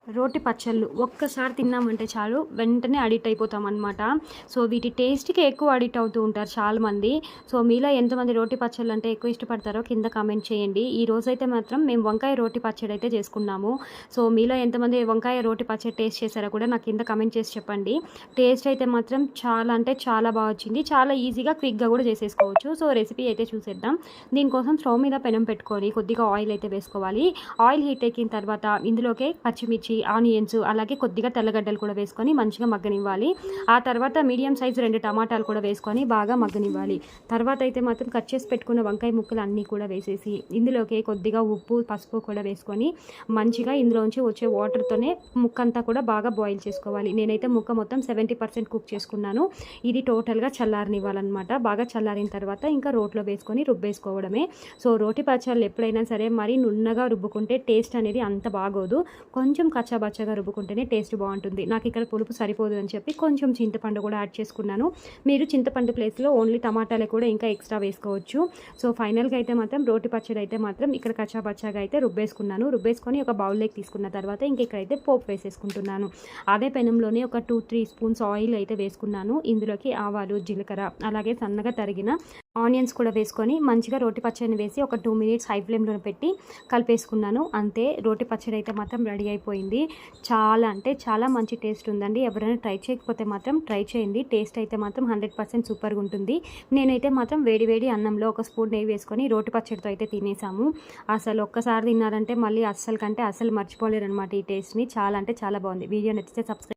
రోటి పచ్చళ్ళు ఒక్కసారి తిన్నామంటే చాలు వెంటనే అడిక్ట్ అయిపోతాం అనమాట. సో వీటి టేస్ట్‌కి ఎక్కువ అడిక్ట్ అవుతూ ఉంటారు చాలామంది. సో మీలో ఎంతమంది రోటి పచ్చళ్ళు అంటే ఎక్కువ ఇష్టపడతారో కింద కామెంట్ చేయండి. ఈ రోజైతే మాత్రం మేము వంకాయ రోటి పచ్చడి అయితే చేసుకున్నాము. సో మీలో ఎంతమంది వంకాయ రోటి పచ్చడి టేస్ట్ చేశారో కూడా నాకు కింద కామెంట్ చేసి చెప్పండి. టేస్ట్ అయితే మాత్రం చాలా అంటే చాలా బాగా వచ్చింది. చాలా ఈజీగా క్విక్‌గా కూడా చేసేసుకోవచ్చు. సో రెసిపీ అయితే చూసేద్దాం. దీనికోసం స్టవ్ మీద పెనం పెట్టుకొని కొద్దిగా ఆయిల్ అయితే వేసుకోవాలి. ఆయిల్ హీట్ ఎక్కిన తర్వాత ఇందులోకే పచ్చిమిర్చి, ఆనియన్స్ అలాగే కొద్దిగా తెల్లగడ్డలు కూడా వేసుకొని మంచిగా మగ్గనివ్వాలి. ఆ తర్వాత మీడియం సైజ్ 2 టమాటాలు కూడా వేసుకొని బాగా మగ్గనివ్వాలి. తర్వాత అయితే మాత్రం కట్ చేసి పెట్టుకున్న వంకాయ ముక్కలు అన్నీ కూడా వేసేసి ఇందులోకి కొద్దిగా ఉప్పు, పసుపు కూడా వేసుకొని మంచిగా ఇందులోంచి వచ్చే వాటర్తోనే ముక్క అంతా కూడా బాగా బాయిల్ చేసుకోవాలి. నేనైతే ముక్క మొత్తం 70% కుక్ చేసుకున్నాను. ఇది టోటల్గా చల్లారనివ్వాలన్నమాట. బాగా చల్లారిన తర్వాత ఇంకా రోట్లో వేసుకొని రుబ్బేసుకోవడమే. సో రోటి పచ్చళ్ళు ఎప్పుడైనా సరే మరీ నున్నగా రుబ్బుకుంటే టేస్ట్ అనేది అంత బాగోదు. కొంచెం కచ్చాబచ్చగా రుబ్బుకుంటేనే టేస్ట్ బాగుంటుంది. నాకు ఇక్కడ పులుపు సరిపోదు అని చెప్పి కొంచెం చింతపండు కూడా యాడ్ చేసుకున్నాను. మీరు చింతపండు ప్లేస్లో ఓన్లీ టమాటాలే కూడా ఇంకా ఎక్స్ట్రా వేసుకోవచ్చు. సో ఫైనల్గా అయితే మాత్రం రోటి పచ్చడి అయితే మాత్రం ఇక్కడ కచ్చాబచ్చాగా అయితే రుబ్బేసుకున్నాను. రుబ్బేసుకొని ఒక బౌల్లోకి తీసుకున్న తర్వాత ఇంక ఇక్కడైతే పోపు వేసేసుకుంటున్నాను. అదే పెనంలోనే ఒక 2-3 స్పూన్స్ ఆయిల్ అయితే వేసుకున్నాను. ఇందులోకి ఆవాలు, జీలకర్ర అలాగే సన్నగా తరిగిన ఆనియన్స్ కూడా వేసుకొని మంచిగా రోటి పచ్చడిని వేసి ఒక 2 మినిట్స్ హై ఫ్లేమ్లో పెట్టి కలిపేసుకున్నాను. అంతే, రోటి పచ్చడి అయితే మాత్రం రెడీ అయిపోయింది. చాలా అంటే చాలా మంచి టేస్ట్ ఉందండి. ఎవరైనా ట్రై చేయకపోతే మాత్రం ట్రై చేయండి. టేస్ట్ అయితే మాత్రం 100% సూపర్గా ఉంటుంది. నేనైతే మాత్రం వేడి వేడి అన్నంలో ఒక స్పూన్ నెయ్యి వేసుకొని రోటి పచ్చడితో అయితే తినేసాము. అసలు ఒక్కసారి తిన్నారంటే మళ్ళీ అస్సలు మర్చిపోలేరు అనమాట ఈ టేస్ట్ని. చాలా అంటే చాలా బాగుంది. వీడియో నచ్చితే సబ్స్క్రైబ్